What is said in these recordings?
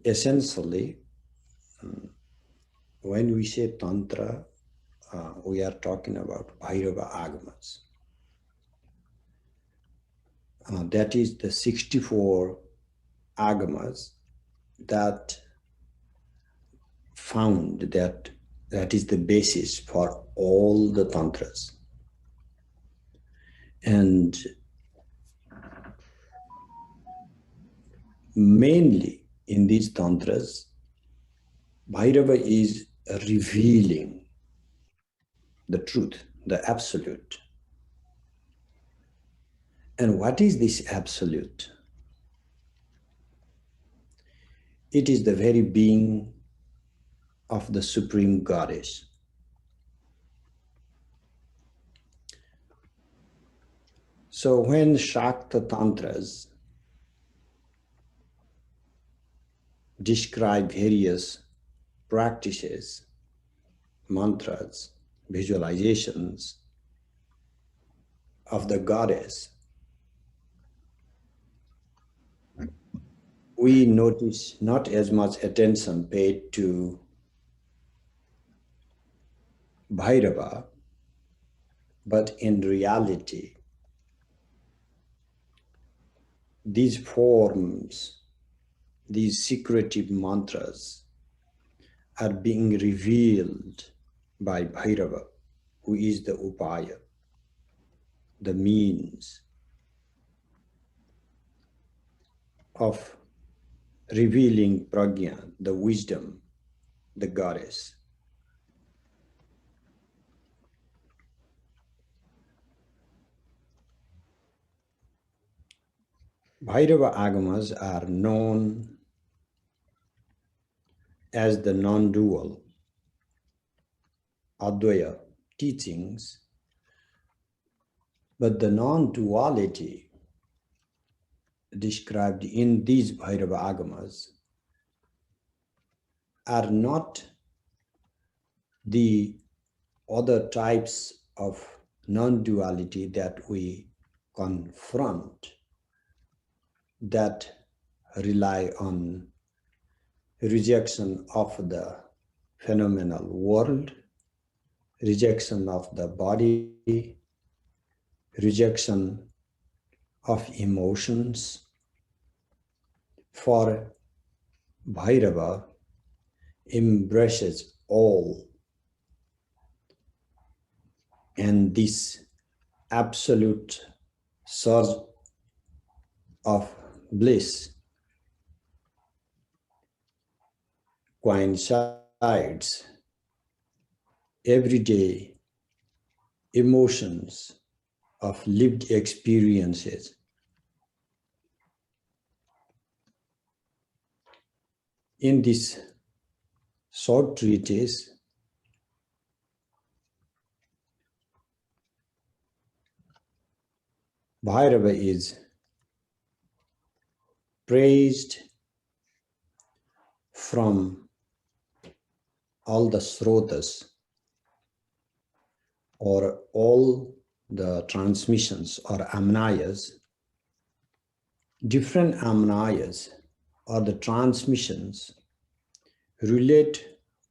essentially, when we say Tantra, we are talking about Bhairava Āgamas. That is the 64 Āgamas that found that is the basis for all the Tantras. And mainly in these Tantras, Bhairava is revealing the truth, the absolute. And what is this absolute? It is the very being of the Supreme Goddess. So when Shakta Tantras describe various practices, mantras, visualizations of the goddess, we notice not as much attention paid to Bhairava, but in reality, these forms, these secretive mantras are being revealed by Bhairava, who is the upaya, the means of revealing prajna, the wisdom, the goddess. Bhairava Āgamas are known as the non-dual Advaya teachings, but the non-duality described in these Bhairava Āgamas are not the other types of non-duality that we confront that rely on rejection of the phenomenal world, rejection of the body, rejection of emotions. For Bhairava embraces all, and this absolute source of bliss coincides everyday emotions of lived experiences. In this short treatise, Bhairava is praised from all the srotas, or all the transmissions or amnayas. Different amnayas or the transmissions relate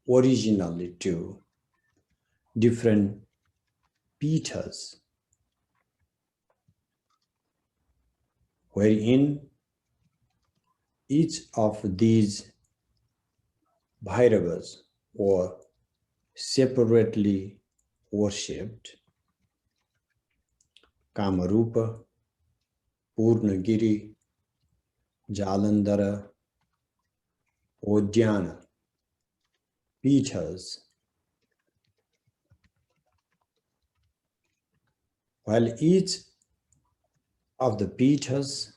originally to different pithas, wherein each of these Bhairavas were separately worshipped: Kamarupa, Purnagiri, Jalandhara, Udyana, pithas. While each of the pithas,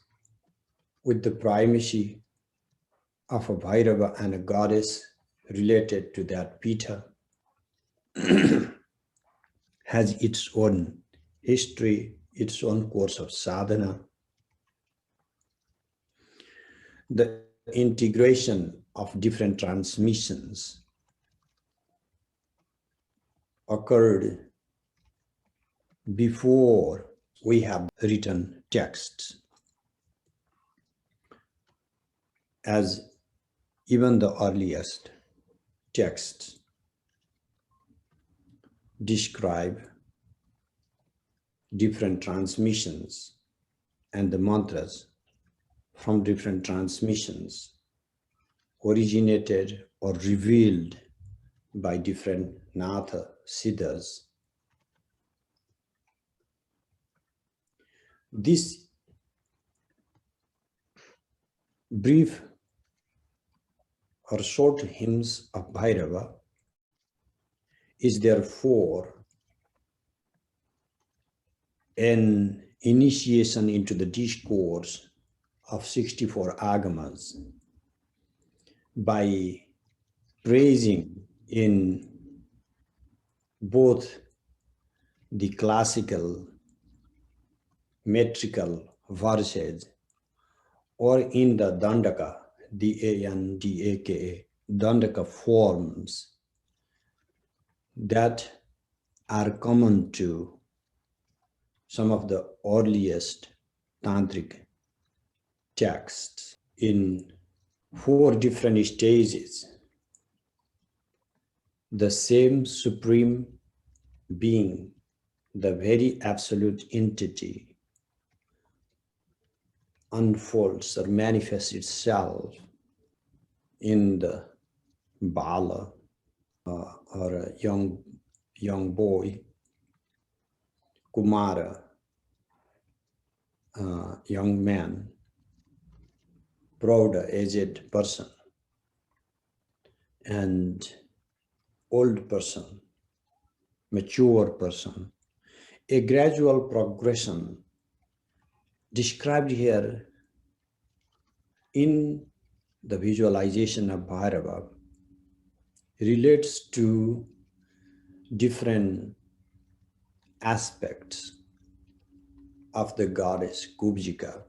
with the primacy of a Bhairava and a goddess related to that pitha, has its own history, its own course of sadhana. The integration of different transmissions occurred before we have written texts. As even the earliest texts describe different transmissions, and the mantras from different transmissions originated or revealed by different Natha Siddhas. This brief or short hymns of Bhairava is therefore an initiation into the discourse of 64 Āgamas by praising in both the classical metrical verses or in the Dandaka, D-A-N-D-A-K-A, Dandaka forms that are common to some of the earliest tantric texts in 4 different stages. The same supreme being, the very absolute entity, unfolds or manifests itself in the Bala or a young boy, Kumara, young man, proud aged person, and old person, mature person. A gradual progression described here in the visualization of Bhairava relates to different aspects of the goddess Kubjika.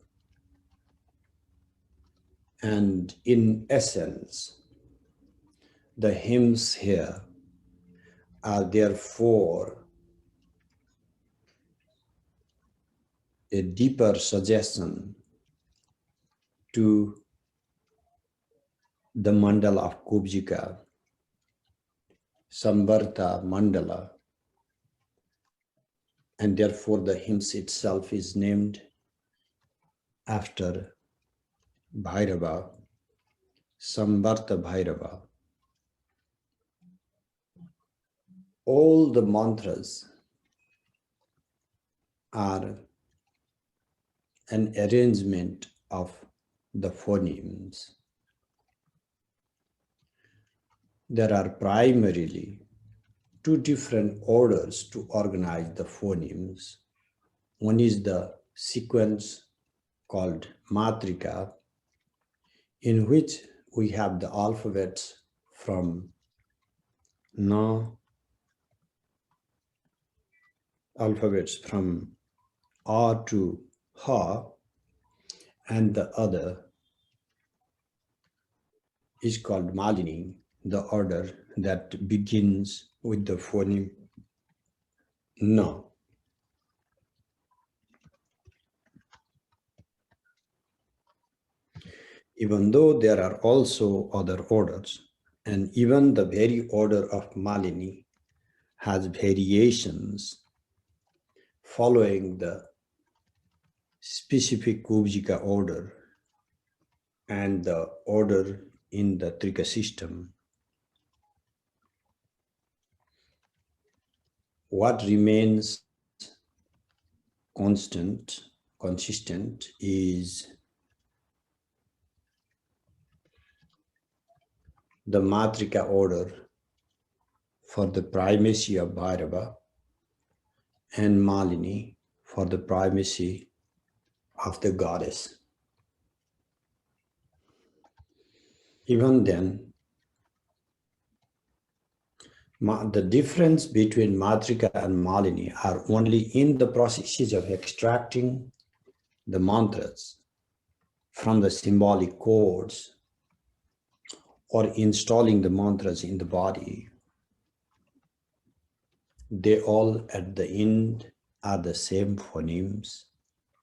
And in essence, the hymns here are therefore a deeper suggestion to the mandala of Kubjika, Samvarta mandala, and therefore the hymns itself is named after Bhairava, Samvarta Bhairava. All the mantras are an arrangement of the phonemes. There are primarily 2 different orders to organize the phonemes. One is the sequence called Matrika, in which we have the alphabets from Na, alphabets from A to Ha, and the other is called Malini, the order that begins with the phoneme Na. Even though there are also other orders, and even the very order of Malini has variations following the specific Kubjika order and the order in the Trika system. What remains consistent is the Matrika order for the primacy of Bhairava and Malini for the primacy of the goddess. Even then, the difference between Matrika and Malini are only in the processes of extracting the mantras from the symbolic codes or installing the mantras in the body. They all at the end are the same phonemes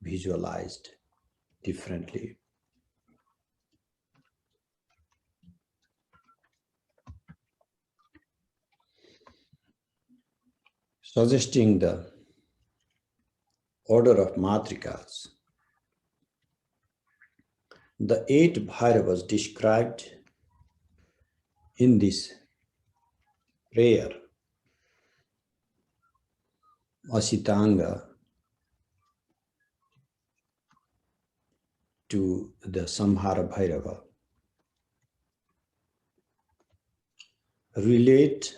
visualized differently. suggesting the order of matrikas. The 8 Bhairavas described in this prayer, Asitanga, to the Samhara Bhairava, relate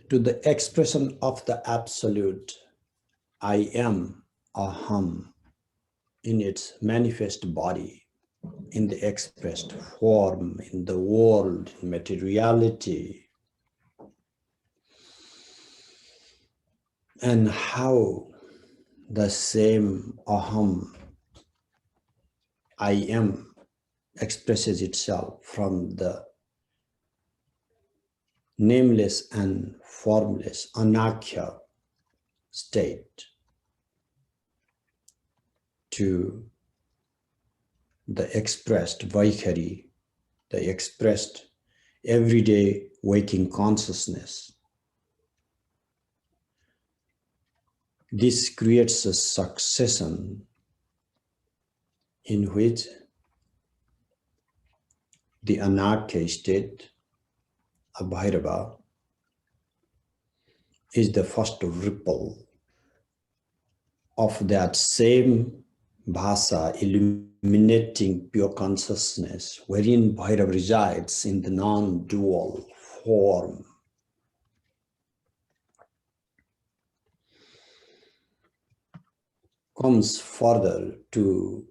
to the expression of the absolute I am, Aham, in its manifest body, in the expressed form, in the world, in materiality, and how the same Aham, I am, expresses itself from the nameless and formless Anakhya state to the expressed Vaikhari, the expressed everyday waking consciousness. This creates a succession in which the Anakhya state, a Bhairava, is the first ripple of that same bhasa illuminating pure consciousness wherein Bhairava resides in the non-dual form. Comes further to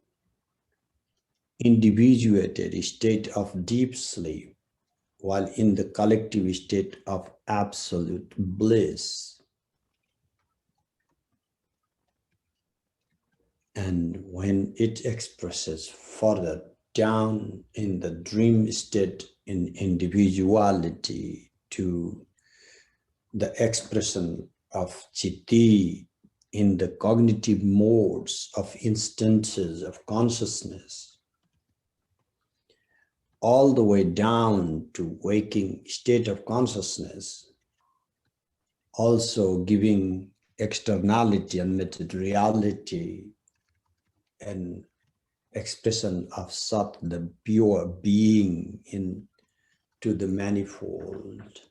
individuated state of deep sleep while in the collective state of absolute bliss. And when it expresses further down in the dream state in individuality to the expression of chitti in the cognitive modes of instances of consciousness, all the way down to waking state of consciousness, also giving externality and materiality and expression of Sat, the pure being, into the manifold.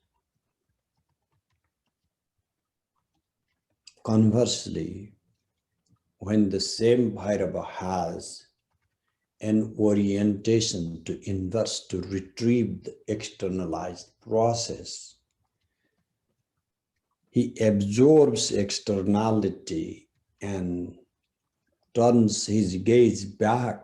Conversely, when the same Bhairava has an orientation to inverse, to retrieve the externalized process, he absorbs externality and turns his gaze back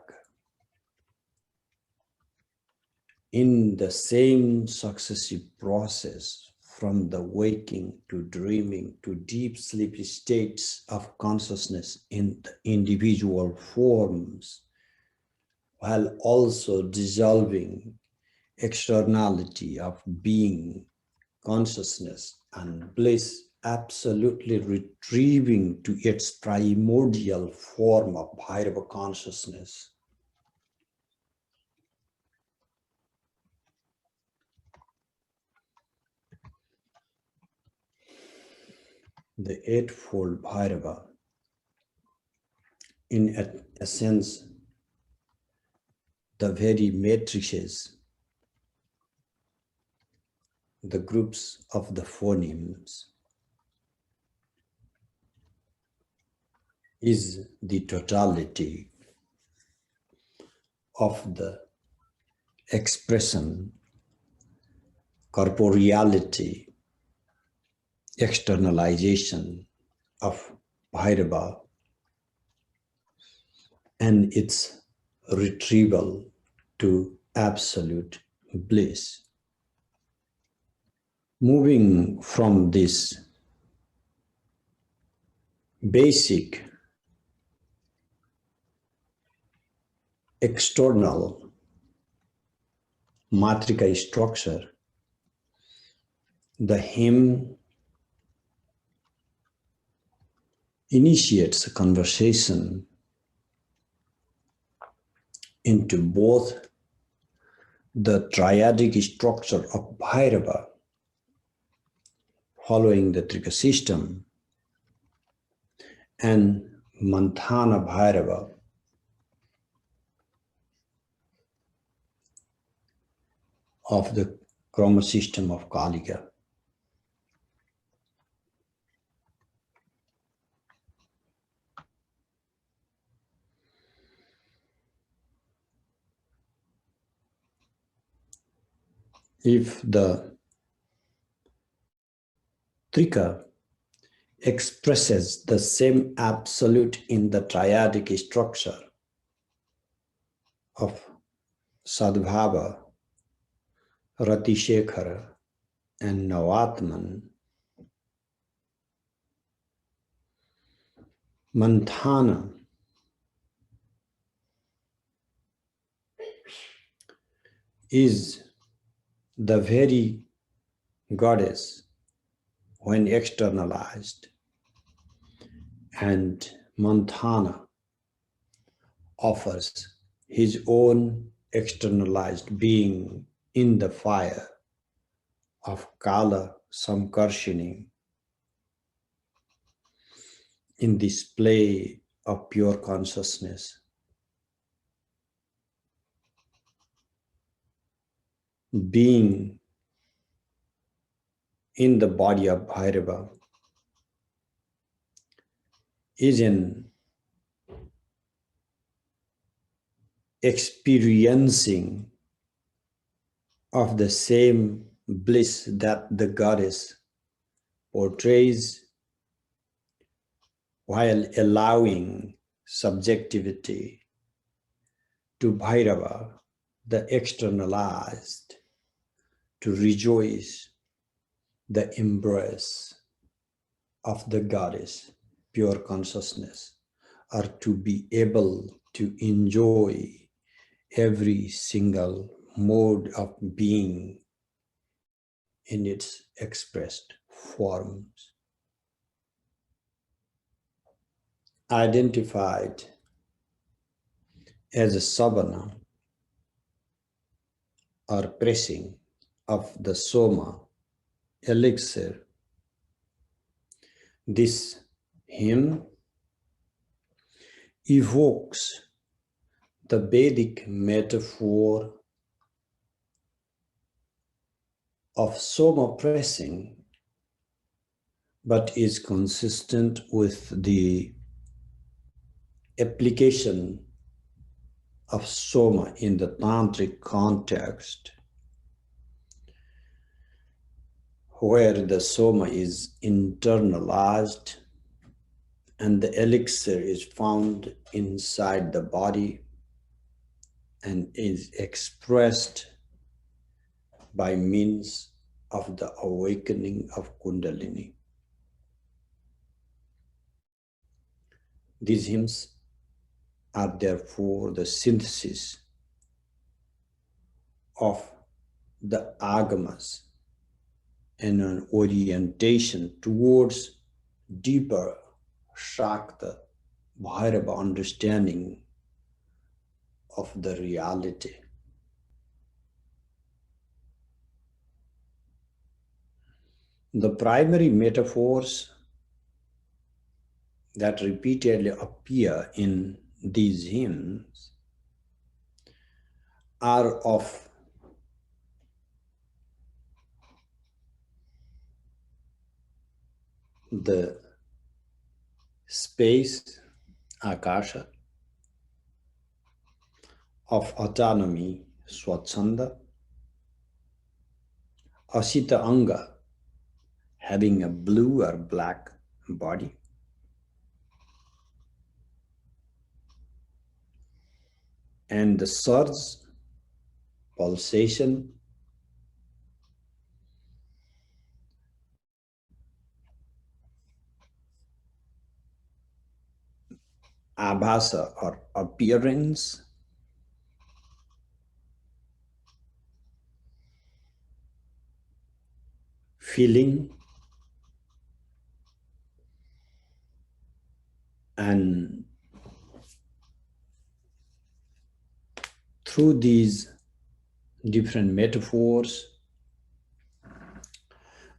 in the same successive process from the waking to dreaming to deep sleep states of consciousness in the individual forms, while also dissolving externality of being, consciousness, and bliss, absolutely retrieving to its primordial form of Bhairava consciousness. The eightfold Bhairava, in essence, the very matrices, the groups of the phonemes, is the totality of the expression, corporeality, externalization of Bhairava and its retrieval to absolute bliss. Moving from this basic external matrika structure, the hymn initiates a conversation into both the triadic structure of Bhairava, following the Trika system, and Manthana Bhairava of the chroma system of Kalika. If the Trika expresses the same absolute in the triadic structure of Sadbhava, Ratishekara, and Navatman, Manthana is the very goddess when externalized, and Manthana offers his own externalized being in the fire of Kala Samkarshini, in display of pure consciousness. Being in the body of Bhairava is an experiencing of the same bliss that the goddess portrays, while allowing subjectivity to Bhairava, the externalized, to rejoice the embrace of the goddess, pure consciousness, or to be able to enjoy every single mode of being in its expressed forms. Identified as a savana or pressing of the soma elixir, this hymn evokes the Vedic metaphor of soma pressing, but is consistent with the application of soma in the tantric context, where the soma is internalized and the elixir is found inside the body and is expressed by means of the awakening of Kundalini. These hymns are therefore the synthesis of the Āgamas and an orientation towards deeper Shakta Bhairava understanding of the reality. The primary metaphors that repeatedly appear in these hymns are of the space, Akasha, of autonomy, Swachanda, Asita Anga, having a blue or black body, and the surge, pulsation, abhasa or appearance, feeling, and through these different metaphors,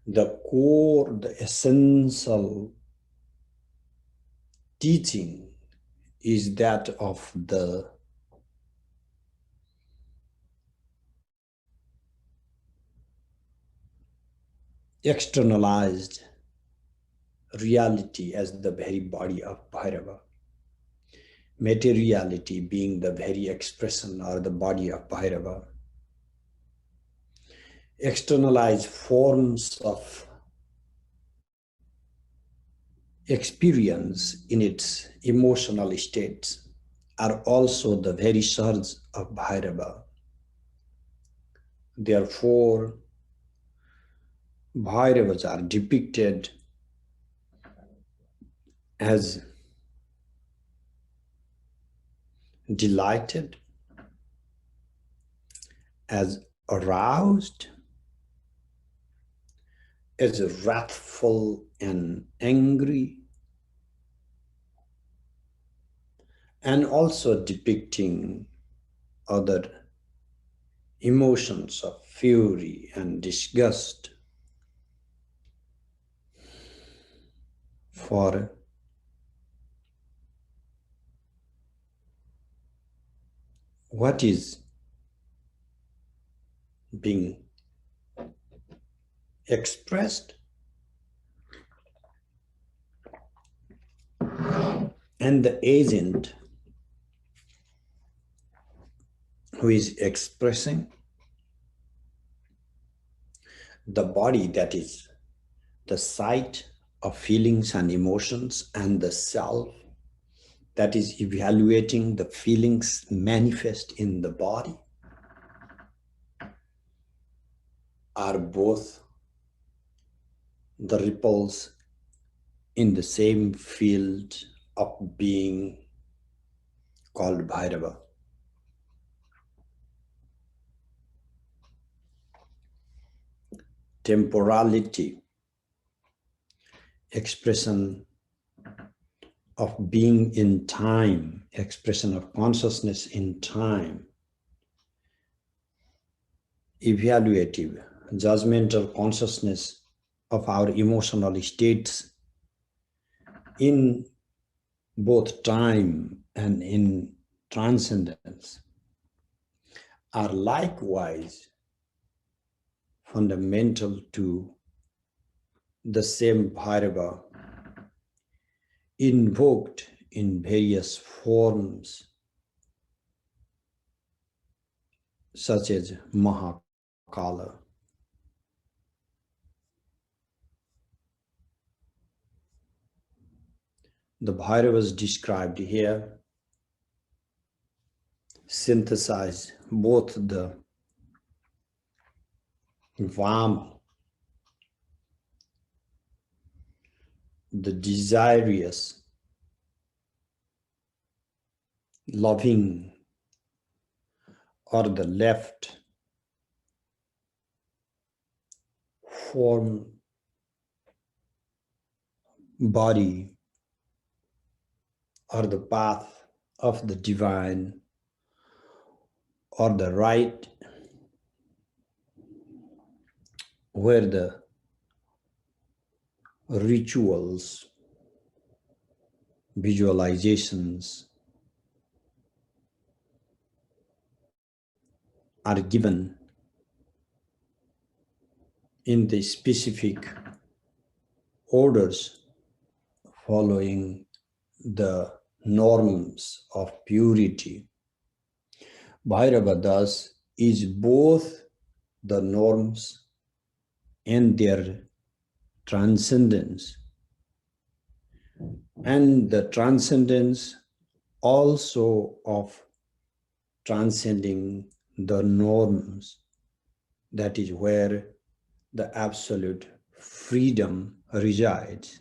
the core, the essential teaching is that of the externalized reality as the very body of Bhairava. Materiality being the very expression or the body of Bhairava. Externalized forms of experience in its emotional states are also the very surge of Bhairava. Therefore, Bhairavas are depicted as delighted, as aroused, as wrathful and angry, and also depicting other emotions of fury and disgust. For what is being expressed and the agent who is expressing, the body that is the site of feelings and emotions, and the self that is evaluating the feelings manifest in the body, are both the ripples in the same field of being called Bhairava. Temporality, expression of being in time, expression of consciousness in time, evaluative, judgmental consciousness of our emotional states in both time and in transcendence, are likewise fundamental to the same Bhairava, invoked in various forms such as Mahakala. The Bhairavas described here synthesize both the Vam, the desirous, loving, or the left form body, or the path of the divine, or the right where the rituals, visualizations are given in the specific orders following the norms of purity. Bhairava thus is both the norms and their transcendence, and the transcendence also of transcending the norms. That is where the absolute freedom resides.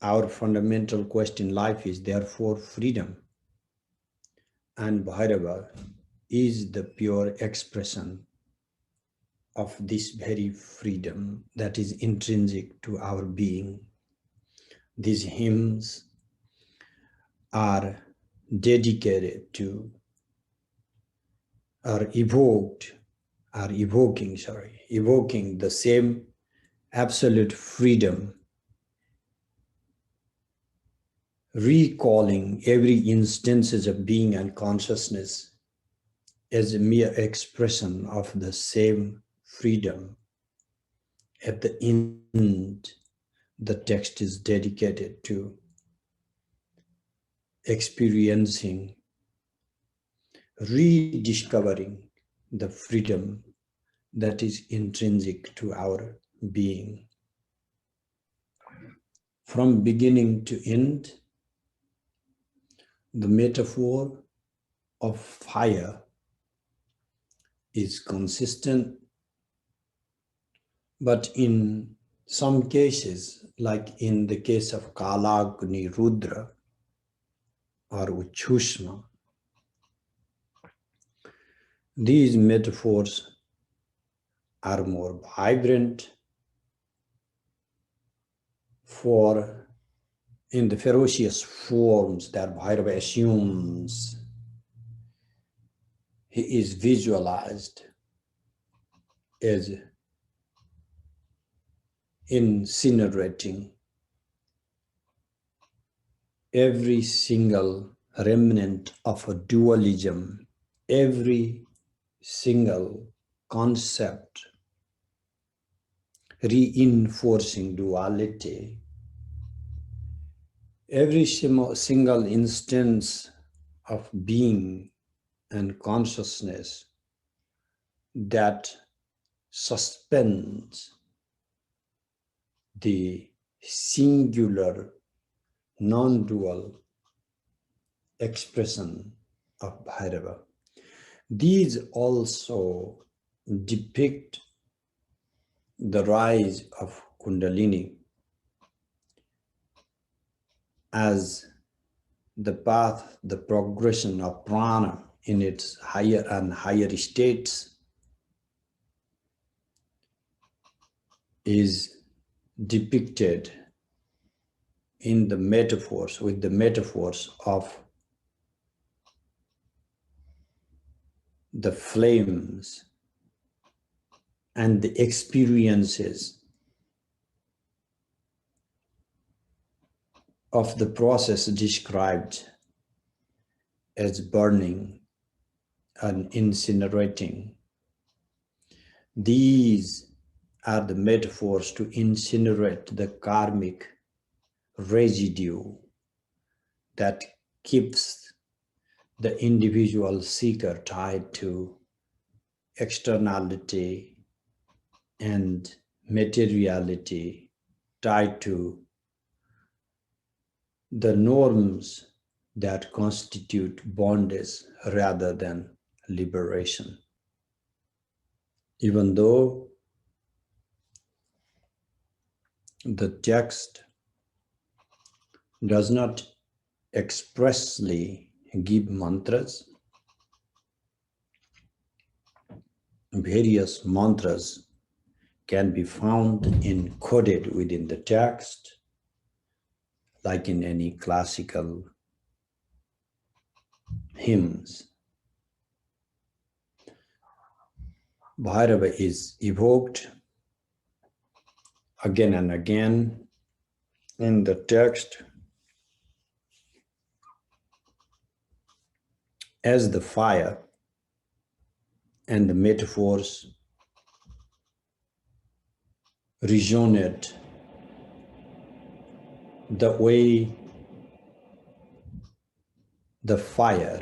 Our fundamental quest in life is therefore freedom, and Bhairava is the pure expression of this very freedom that is intrinsic to our being. These hymns are dedicated to, are evoked are evoking the same absolute freedom, recalling every instances of being and consciousness as a mere expression of the same freedom. At the end, the text is dedicated to experiencing, rediscovering the freedom that is intrinsic to our being. From beginning to end, the metaphor of fire is consistent, but in some cases, like in the case of Kalagni Rudra or Uchusma, these metaphors are more vibrant, for in the ferocious forms that Bhairava assumes, he is visualized as incinerating every single remnant of a dualism, every single concept reinforcing duality, every single instance of being and consciousness that suspends the singular, non-dual expression of Bhairava. These also depict the rise of Kundalini as the path, the progression of prana in its higher and higher states is depicted in the metaphors, with the metaphors of the flames and the experiences of the process described as burning and incinerating. These are the metaphors to incinerate the karmic residue that keeps the individual seeker tied to externality and materiality, tied to the norms that constitute bondage rather than liberation. Even though the text does not expressly give mantras, various mantras can be found encoded within the text, like in any classical hymns. Bhairava is evoked again and again in the text as the fire, and the metaphors resonate the way the fire,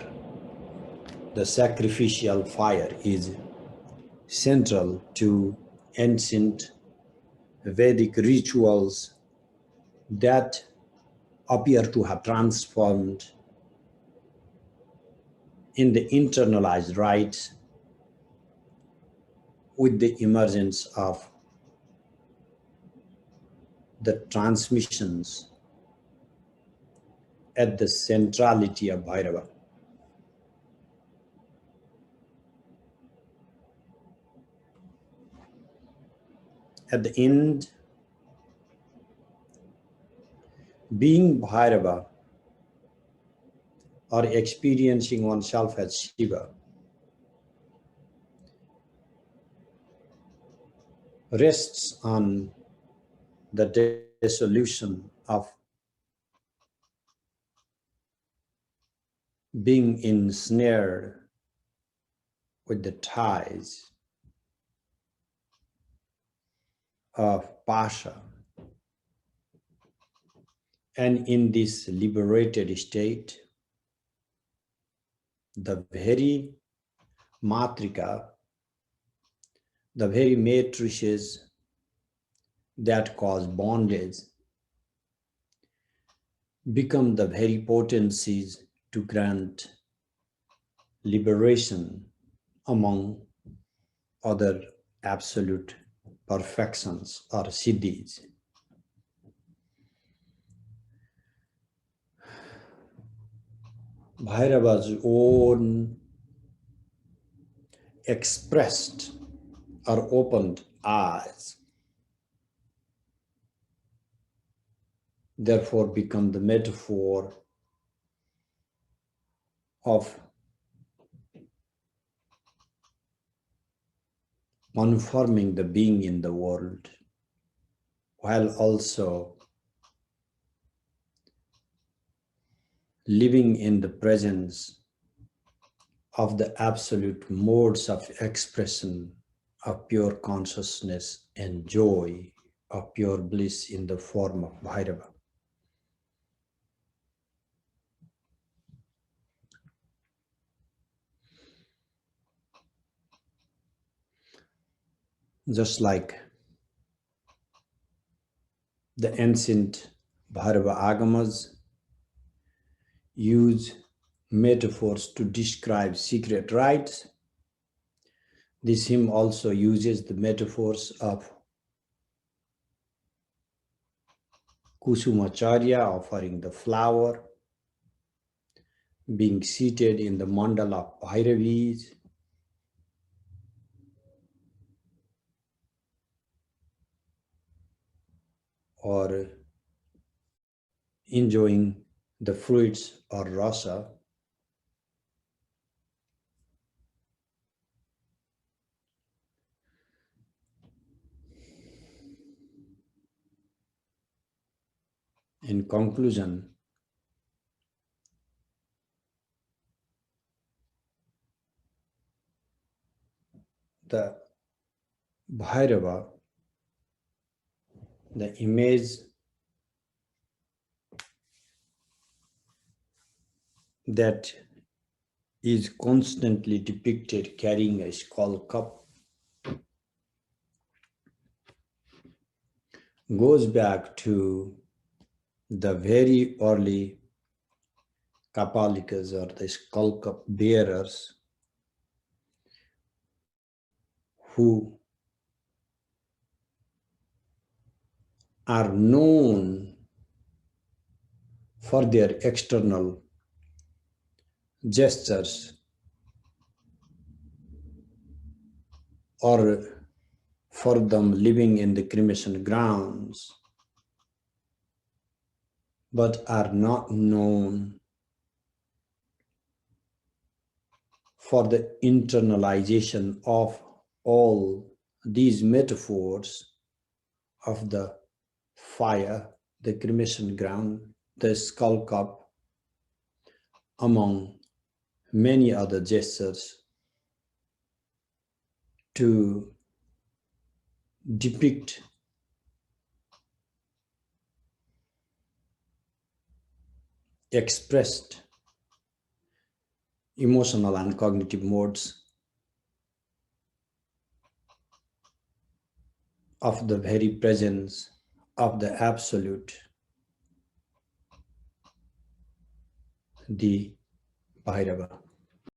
the sacrificial fire, is central to ancient Vedic rituals that appear to have transformed in the internalized rites with the emergence of the transmissions at the centrality of Bhairava. At the end, being Bhairava or experiencing oneself as Shiva rests on the dissolution of being ensnared with the ties of pasha. And in this liberated state, the very matrika, the very matrices that cause bondage, become the very potencies to grant liberation among other absolute perfections or siddhis. Bhairava's own expressed or opened eyes therefore become the metaphor of confirming the being in the world, while also living in the presence of the absolute modes of expression of pure consciousness and joy of pure bliss in the form of Bhairava. Just like the ancient Bhairava Āgamas use metaphors to describe secret rites, this hymn also uses the metaphors of Kusumacharya offering the flower, being seated in the mandala of Bhairavis, or enjoying the fruits or rasa. In conclusion, the Bhairava, the image that is constantly depicted carrying a skull cup, goes back to the very early Kapalikas or the skull cup bearers who are known for their external gestures or for them living in the cremation grounds, but are not known for the internalization of all these metaphors of the fire, the cremation ground, the skull cup, among many other gestures to depict expressed emotional and cognitive modes of the very presence of the Absolute, the Bhairava.